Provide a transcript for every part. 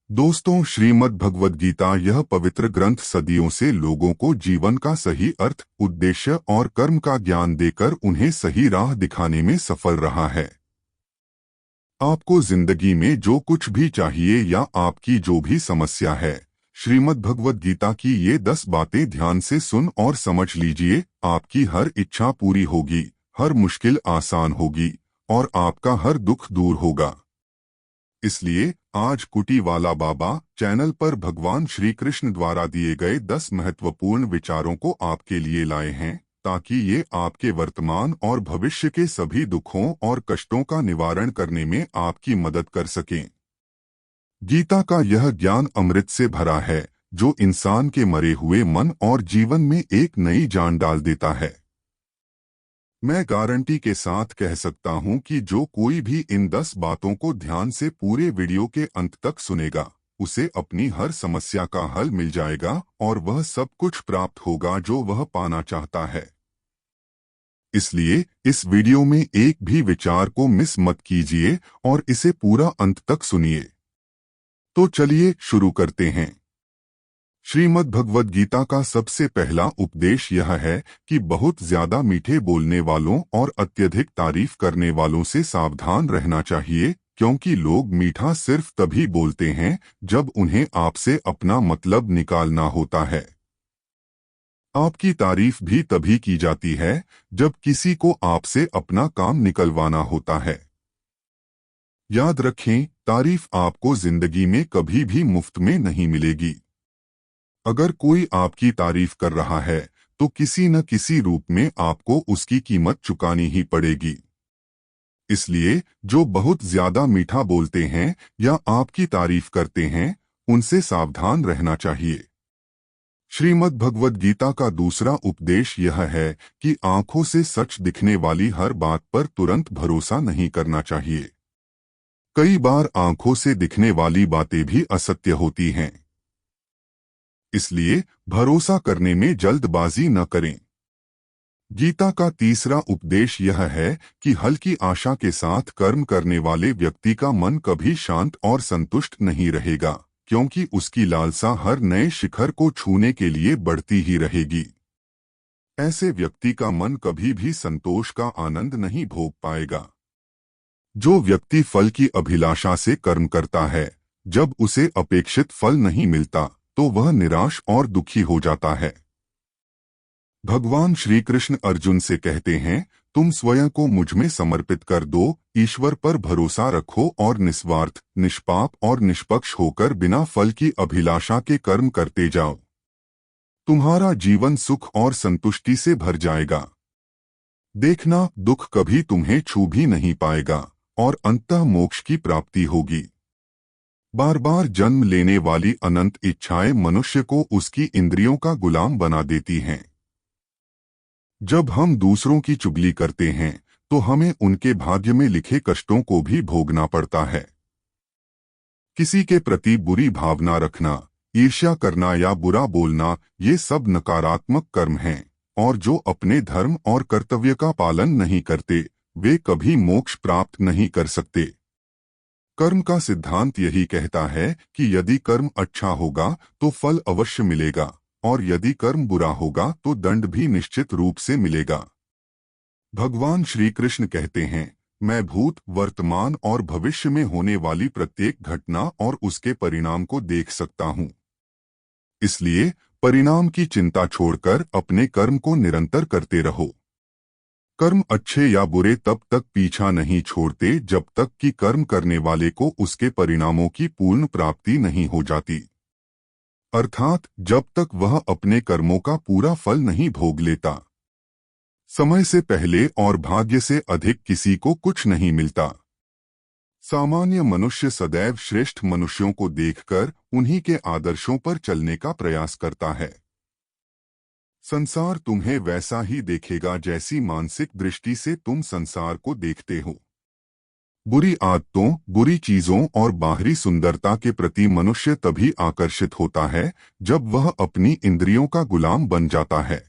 दोस्तों, श्रीमद् भगवद गीता यह पवित्र ग्रंथ सदियों से लोगों को जीवन का सही अर्थ, उद्देश्य और कर्म का ज्ञान देकर उन्हें सही राह दिखाने में सफल रहा है। आपको जिंदगी में जो कुछ भी चाहिए या आपकी जो भी समस्या है, श्रीमद् भगवद गीता की ये 10 बातें ध्यान से सुन और समझ लीजिए। आपकी हर इच्छा पूरी होगी, हर मुश्किल आसान होगी और आपका हर दुख दूर होगा। इसलिए आज कुटी वाला बाबा चैनल पर भगवान श्री कृष्ण द्वारा दिए गए 10 महत्वपूर्ण विचारों को आपके लिए लाए हैं, ताकि ये आपके वर्तमान और भविष्य के सभी दुखों और कष्टों का निवारण करने में आपकी मदद कर सकें। गीता का यह ज्ञान अमृत से भरा है, जो इंसान के मरे हुए मन और जीवन में एक नई जान डाल देता है। मैं गारंटी के साथ कह सकता हूं कि जो कोई भी इन 10 बातों को ध्यान से पूरे वीडियो के अंत तक सुनेगा, उसे अपनी हर समस्या का हल मिल जाएगा और वह सब कुछ प्राप्त होगा जो वह पाना चाहता है। इसलिए इस वीडियो में एक भी विचार को मिस मत कीजिए और इसे पूरा अंत तक सुनिए। तो चलिए शुरू करते हैं। श्रीमद् भगवद गीता का सबसे पहला उपदेश यह है कि बहुत ज्यादा मीठे बोलने वालों और अत्यधिक तारीफ करने वालों से सावधान रहना चाहिए, क्योंकि लोग मीठा सिर्फ तभी बोलते हैं जब उन्हें आपसे अपना मतलब निकालना होता है। आपकी तारीफ भी तभी की जाती है जब किसी को आपसे अपना काम निकलवाना होता है। याद रखें, तारीफ आपको जिंदगी में कभी भी मुफ्त में नहीं मिलेगी। अगर कोई आपकी तारीफ कर रहा है तो किसी न किसी रूप में आपको उसकी कीमत चुकानी ही पड़ेगी। इसलिए जो बहुत ज्यादा मीठा बोलते हैं या आपकी तारीफ करते हैं, उनसे सावधान रहना चाहिए। श्रीमद् भगवद गीता का दूसरा उपदेश यह है कि आंखों से सच दिखने वाली हर बात पर तुरंत भरोसा नहीं करना चाहिए। कई बार आंखों से दिखने वाली बातें भी असत्य होती हैं। इसलिए भरोसा करने में जल्दबाजी न करें। गीता का तीसरा उपदेश यह है कि हल्की आशा के साथ कर्म करने वाले व्यक्ति का मन कभी शांत और संतुष्ट नहीं रहेगा, क्योंकि उसकी लालसा हर नए शिखर को छूने के लिए बढ़ती ही रहेगी। ऐसे व्यक्ति का मन कभी भी संतोष का आनंद नहीं भोग पाएगा। जो व्यक्ति फल की अभिलाषा से कर्म करता है, जब उसे अपेक्षित फल नहीं मिलता तो वह निराश और दुखी हो जाता है। भगवान श्री कृष्ण अर्जुन से कहते हैं, तुम स्वयं को मुझ में समर्पित कर दो, ईश्वर पर भरोसा रखो और निस्वार्थ, निष्पाप और निष्पक्ष होकर बिना फल की अभिलाषा के कर्म करते जाओ। तुम्हारा जीवन सुख और संतुष्टि से भर जाएगा। देखना, दुख कभी तुम्हें छू भी नहीं पाएगा और अंततः मोक्ष की प्राप्ति होगी। बार बार जन्म लेने वाली अनंत इच्छाएं मनुष्य को उसकी इंद्रियों का गुलाम बना देती हैं। जब हम दूसरों की चुगली करते हैं तो हमें उनके भाग्य में लिखे कष्टों को भी भोगना पड़ता है। किसी के प्रति बुरी भावना रखना, ईर्ष्या करना या बुरा बोलना, ये सब नकारात्मक कर्म हैं, और जो अपने धर्म और कर्तव्य का पालन नहीं करते, वे कभी मोक्ष प्राप्त नहीं कर सकते। कर्म का सिद्धांत यही कहता है कि यदि कर्म अच्छा होगा तो फल अवश्य मिलेगा, और यदि कर्म बुरा होगा तो दंड भी निश्चित रूप से मिलेगा। भगवान श्री कृष्ण कहते हैं, मैं भूत, वर्तमान और भविष्य में होने वाली प्रत्येक घटना और उसके परिणाम को देख सकता हूँ। इसलिए परिणाम की चिंता छोड़कर अपने कर्म को निरंतर करते रहो। कर्म अच्छे या बुरे तब तक पीछा नहीं छोड़ते जब तक कि कर्म करने वाले को उसके परिणामों की पूर्ण प्राप्ति नहीं हो जाती, अर्थात जब तक वह अपने कर्मों का पूरा फल नहीं भोग लेता। समय से पहले और भाग्य से अधिक किसी को कुछ नहीं मिलता। सामान्य मनुष्य सदैव श्रेष्ठ मनुष्यों को देखकर उन्हीं के आदर्शों पर चलने का प्रयास करता है। संसार तुम्हें वैसा ही देखेगा जैसी मानसिक दृष्टि से तुम संसार को देखते हो। बुरी आदतों, बुरी चीजों और बाहरी सुंदरता के प्रति मनुष्य तभी आकर्षित होता है जब वह अपनी इंद्रियों का गुलाम बन जाता है।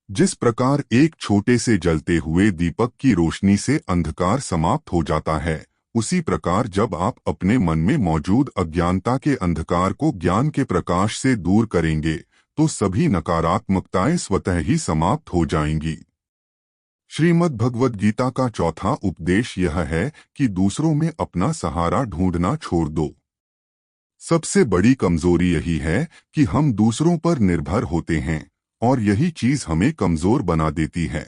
जिस प्रकार एक छोटे से जलते हुए दीपक की रोशनी से अंधकार समाप्त हो जाता है, उसी प्रकार जब आप अपने मन में मौजूद अज्ञानता के अंधकार को ज्ञान के प्रकाश से दूर करेंगे तो सभी नकारात्मकताएं स्वतः ही समाप्त हो जाएंगी। श्रीमद् भगवद गीता का चौथा उपदेश यह है कि दूसरों में अपना सहारा ढूंढना छोड़ दो। सबसे बड़ी कमजोरी यही है कि हम दूसरों पर निर्भर होते हैं और यही चीज हमें कमजोर बना देती है।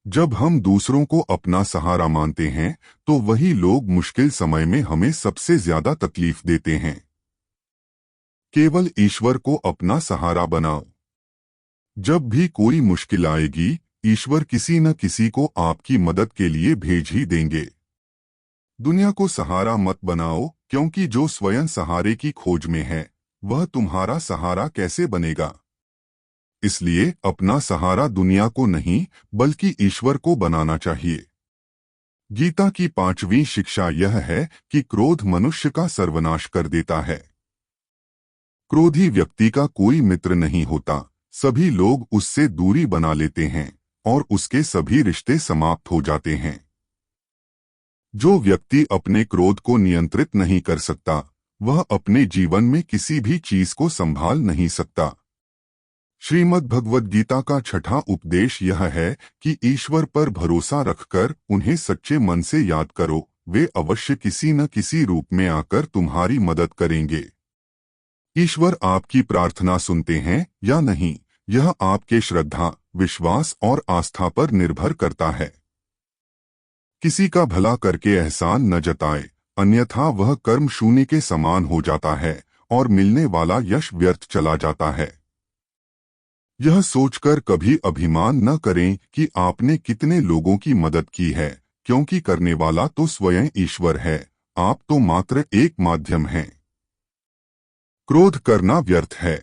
जब हम दूसरों को अपना सहारा मानते हैं तो वही लोग मुश्किल समय में हमें सबसे ज्यादा तकलीफ देते हैं। केवल ईश्वर को अपना सहारा बनाओ। जब भी कोई मुश्किल आएगी ईश्वर किसी न किसी को आपकी मदद के लिए भेज ही देंगे। दुनिया को सहारा मत बनाओ, क्योंकि जो स्वयं सहारे की खोज में है वह तुम्हारा सहारा कैसे बनेगा। इसलिए अपना सहारा दुनिया को नहीं बल्कि ईश्वर को बनाना चाहिए। गीता की 5वीं शिक्षा यह है कि क्रोध मनुष्य का सर्वनाश कर देता है। क्रोधी व्यक्ति का कोई मित्र नहीं होता, सभी लोग उससे दूरी बना लेते हैं और उसके सभी रिश्ते समाप्त हो जाते हैं। जो व्यक्ति अपने क्रोध को नियंत्रित नहीं कर सकता वह अपने जीवन में किसी भी चीज को संभाल नहीं सकता। श्रीमद् भगवद गीता का छठा उपदेश यह है कि ईश्वर पर भरोसा रखकर उन्हें सच्चे मन से याद करो, वे अवश्य किसी न किसी रूप में आकर तुम्हारी मदद करेंगे। ईश्वर आपकी प्रार्थना सुनते हैं या नहीं यह आपके श्रद्धा, विश्वास और आस्था पर निर्भर करता है। किसी का भला करके एहसान न जताए, अन्यथा वह कर्म शून्य के समान हो जाता है और मिलने वाला यश व्यर्थ चला जाता है। यह सोचकर कभी अभिमान न करें कि आपने कितने लोगों की मदद की है, क्योंकि करने वाला तो स्वयं ईश्वर है, आप तो मात्र एक माध्यम हैं। क्रोध करना व्यर्थ है।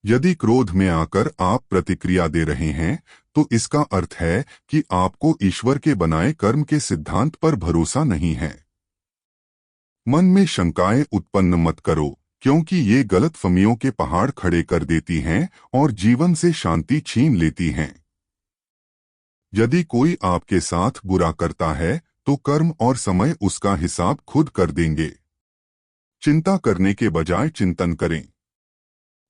यदि क्रोध में आकर आप प्रतिक्रिया दे रहे हैं तो इसका अर्थ है कि आपको ईश्वर के बनाए कर्म के सिद्धांत पर भरोसा नहीं है। मन में शंकाएं उत्पन्न मत करो, क्योंकि ये गलतफहमियों के पहाड़ खड़े कर देती हैं और जीवन से शांति छीन लेती हैं। यदि कोई आपके साथ बुरा करता है तो कर्म और समय उसका हिसाब खुद कर देंगे। चिंता करने के बजाय चिंतन करें।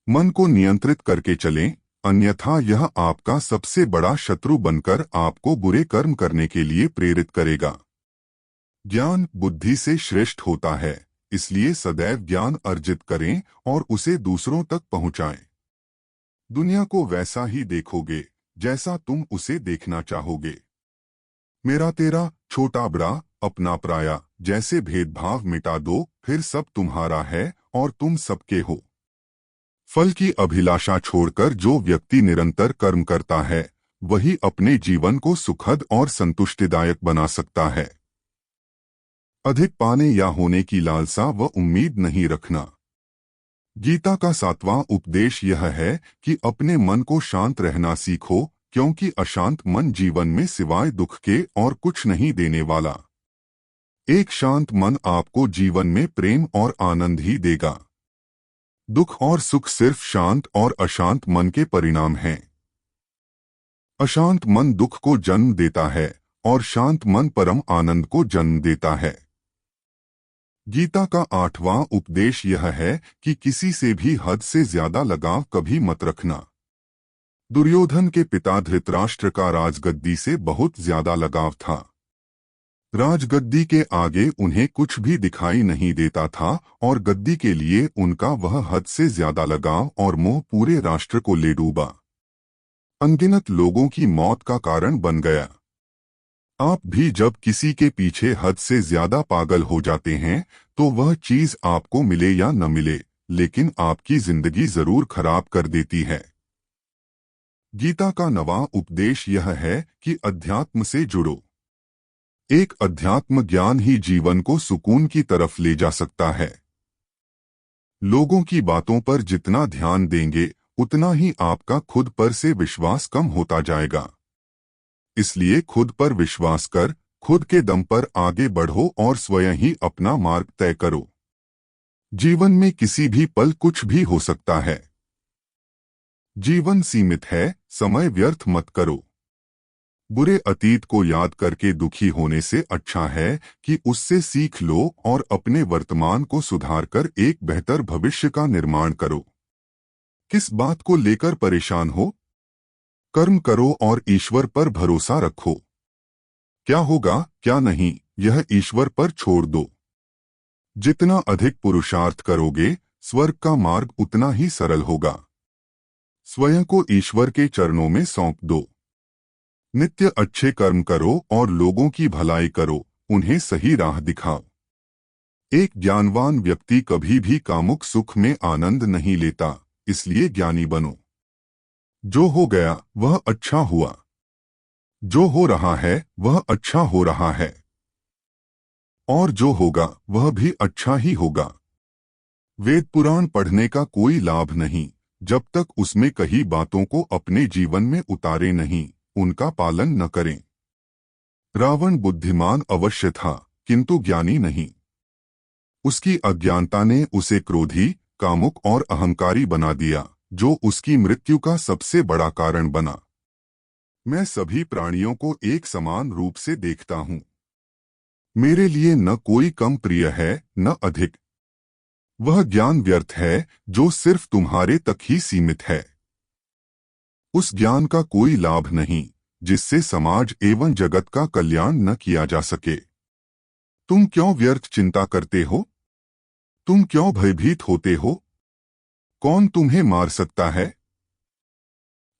मन को नियंत्रित करके चलें, अन्यथा यह आपका सबसे बड़ा शत्रु बनकर आपको बुरे कर्म करने के लिए प्रेरित करेगा। ज्ञान बुद्धि से श्रेष्ठ होता है, इसलिए सदैव ज्ञान अर्जित करें और उसे दूसरों तक पहुंचाएं। दुनिया को वैसा ही देखोगे जैसा तुम उसे देखना चाहोगे। मेरा तेरा, छोटा बड़ा, अपना पराया जैसे भेदभाव मिटा दो, फिर सब तुम्हारा है और तुम सबके हो। फल की अभिलाषा छोड़कर जो व्यक्ति निरंतर कर्म करता है वही अपने जीवन को सुखद और संतुष्टिदायक बना सकता है। अधिक पाने या होने की लालसा व उम्मीद नहीं रखना। गीता का 7वां उपदेश यह है कि अपने मन को शांत रहना सीखो, क्योंकि अशांत मन जीवन में सिवाय दुख के और कुछ नहीं देने वाला। एक शांत मन आपको जीवन में प्रेम और आनंद ही देगा। दुख और सुख सिर्फ शांत और अशांत मन के परिणाम हैं। अशांत मन दुख को जन्म देता है और शांत मन परम आनंद को जन्म देता है। गीता का 8वां उपदेश यह है कि किसी से भी हद से ज्यादा लगाव कभी मत रखना। दुर्योधन के पिता धृतराष्ट्र का राजगद्दी से बहुत ज्यादा लगाव था। राजगद्दी के आगे उन्हें कुछ भी दिखाई नहीं देता था और गद्दी के लिए उनका वह हद से ज्यादा लगाव और मोह पूरे राष्ट्र को ले डूबा। अनगिनत लोगों की मौत का कारण बन गया। आप भी जब किसी के पीछे हद से ज्यादा पागल हो जाते हैं तो वह चीज आपको मिले या न मिले, लेकिन आपकी जिंदगी जरूर खराब कर देती है। गीता का 9वां उपदेश यह है कि अध्यात्म से जुड़ो। एक अध्यात्म ज्ञान ही जीवन को सुकून की तरफ ले जा सकता है। लोगों की बातों पर जितना ध्यान देंगे उतना ही आपका खुद पर से विश्वास कम होता जाएगा। इसलिए खुद पर विश्वास कर खुद के दम पर आगे बढ़ो और स्वयं ही अपना मार्ग तय करो। जीवन में किसी भी पल कुछ भी हो सकता है। जीवन सीमित है, समय व्यर्थ मत करो। बुरे अतीत को याद करके दुखी होने से अच्छा है कि उससे सीख लो और अपने वर्तमान को सुधारकर एक बेहतर भविष्य का निर्माण करो। किस बात को लेकर परेशान हो? कर्म करो और ईश्वर पर भरोसा रखो। क्या होगा क्या नहीं, यह ईश्वर पर छोड़ दो। जितना अधिक पुरुषार्थ करोगे, स्वर्ग का मार्ग उतना ही सरल होगा। स्वयं को ईश्वर के चरणों में सौंप दो। नित्य अच्छे कर्म करो और लोगों की भलाई करो, उन्हें सही राह दिखाओ। एक ज्ञानवान व्यक्ति कभी भी कामुक सुख में आनंद नहीं लेता, इसलिए ज्ञानी बनो। जो हो गया वह अच्छा हुआ, जो हो रहा है वह अच्छा हो रहा है, और जो होगा वह भी अच्छा ही होगा। वेद पुराण पढ़ने का कोई लाभ नहीं, जब तक उसमें कही बातों को अपने जीवन में उतारे नहीं, उनका पालन न करें। रावण बुद्धिमान अवश्य था, किंतु ज्ञानी नहीं। उसकी अज्ञानता ने उसे क्रोधी, कामुक और अहंकारी बना दिया, जो उसकी मृत्यु का सबसे बड़ा कारण बना। मैं सभी प्राणियों को एक समान रूप से देखता हूँ। मेरे लिए न कोई कम प्रिय है न अधिक। वह ज्ञान व्यर्थ है जो सिर्फ तुम्हारे तक ही सीमित है। उस ज्ञान का कोई लाभ नहीं जिससे समाज एवं जगत का कल्याण न किया जा सके। तुम क्यों व्यर्थ चिंता करते हो? तुम क्यों भयभीत होते हो? कौन तुम्हें मार सकता है?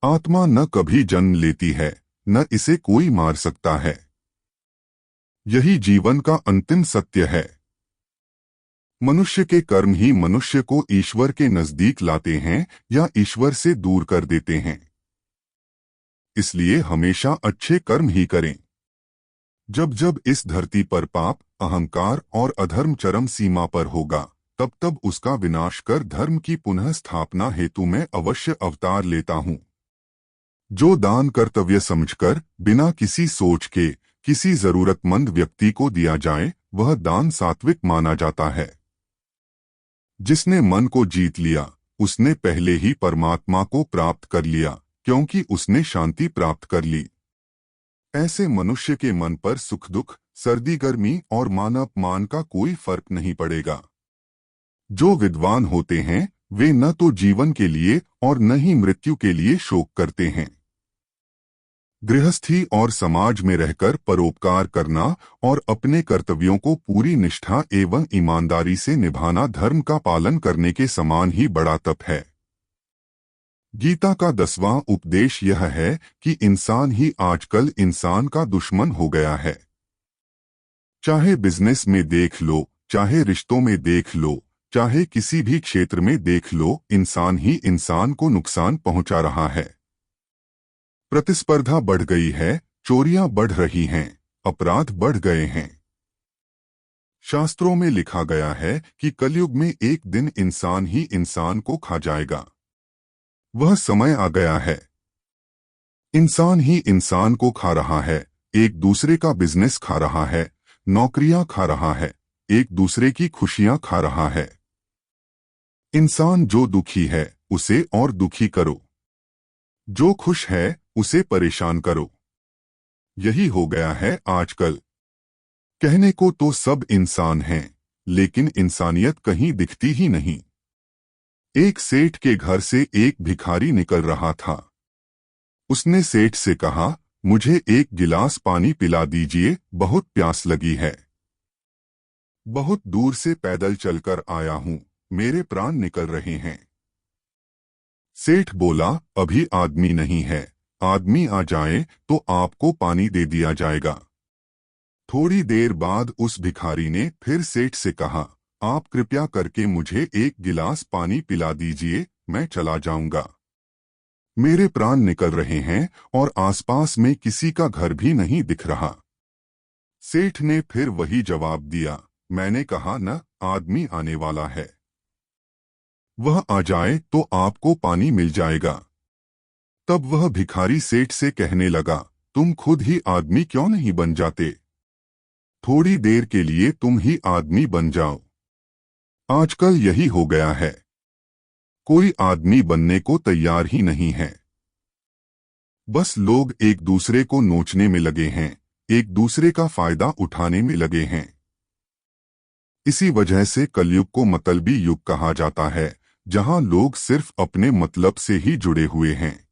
आत्मा न कभी जन्म लेती है, न इसे कोई मार सकता है। यही जीवन का अंतिम सत्य है। मनुष्य के कर्म ही मनुष्य को ईश्वर के नजदीक लाते हैं या ईश्वर से दूर कर देते हैं। इसलिए हमेशा अच्छे कर्म ही करें। जब जब इस धरती पर पाप, अहंकार और अधर्म चरम सीमा पर होगा, तब तब उसका विनाश कर धर्म की पुनः स्थापना हेतु मैं अवश्य अवतार लेता हूँ। जो दान कर्तव्य समझकर बिना किसी सोच के किसी जरूरतमंद व्यक्ति को दिया जाए, वह दान सात्विक माना जाता है। जिसने मन को जीत लिया, उसने पहले ही परमात्मा को प्राप्त कर लिया, क्योंकि उसने शांति प्राप्त कर ली। ऐसे मनुष्य के मन पर सुख दुख, सर्दी गर्मी और मान अपमान का कोई फर्क नहीं पड़ेगा। जो विद्वान होते हैं वे न तो जीवन के लिए और न ही मृत्यु के लिए शोक करते हैं। गृहस्थी और समाज में रहकर परोपकार करना और अपने कर्तव्यों को पूरी निष्ठा एवं ईमानदारी से निभाना धर्म का पालन करने के समान ही बड़ा तप है। गीता का 10वां उपदेश यह है कि इंसान ही आजकल इंसान का दुश्मन हो गया है। चाहे बिजनेस में देख लो, चाहे रिश्तों में देख लो, चाहे किसी भी क्षेत्र में देख लो, इंसान ही इंसान को नुकसान पहुंचा रहा है। प्रतिस्पर्धा बढ़ गई है, चोरियां बढ़ रही हैं, अपराध बढ़ गए हैं। शास्त्रों में लिखा गया है कि कलयुग में एक दिन इंसान ही इंसान को खा जाएगा। वह समय आ गया है। इंसान ही इंसान को खा रहा है, एक दूसरे का बिजनेस खा रहा है, नौकरियां खा रहा है, एक दूसरे की खुशियां खा रहा है। इंसान जो दुखी है उसे और दुखी करो, जो खुश है उसे परेशान करो। यही हो गया है आजकल। कहने को तो सब इंसान हैं, लेकिन इंसानियत कहीं दिखती ही नहीं। एक सेठ के घर से एक भिखारी निकल रहा था। उसने सेठ से कहा, मुझे एक गिलास पानी पिला दीजिए, बहुत प्यास लगी है। बहुत दूर से पैदल चलकर आया हूं, मेरे प्राण निकल रहे हैं। सेठ बोला, अभी आदमी नहीं है, आदमी आ जाए तो आपको पानी दे दिया जाएगा। थोड़ी देर बाद उस भिखारी ने फिर सेठ से कहा, आप कृपया करके मुझे एक गिलास पानी पिला दीजिए, मैं चला जाऊंगा। मेरे प्राण निकल रहे हैं और आसपास में किसी का घर भी नहीं दिख रहा। सेठ ने फिर वही जवाब दिया, मैंने कहा न, आदमी आने वाला है। वह आ जाए तो आपको पानी मिल जाएगा। तब वह भिखारी सेठ से कहने लगा, तुम खुद ही आदमी क्यों नहीं बन जाते? थोड़ी देर के लिए तुम ही आदमी बन जाओ। आजकल यही हो गया है। कोई आदमी बनने को तैयार ही नहीं है। बस लोग एक दूसरे को नोचने में लगे हैं, एक दूसरे का फायदा उठाने में लगे हैं। इसी वजह से कलयुग को मतलबी युग कहा जाता है, जहां लोग सिर्फ अपने मतलब से ही जुड़े हुए हैं।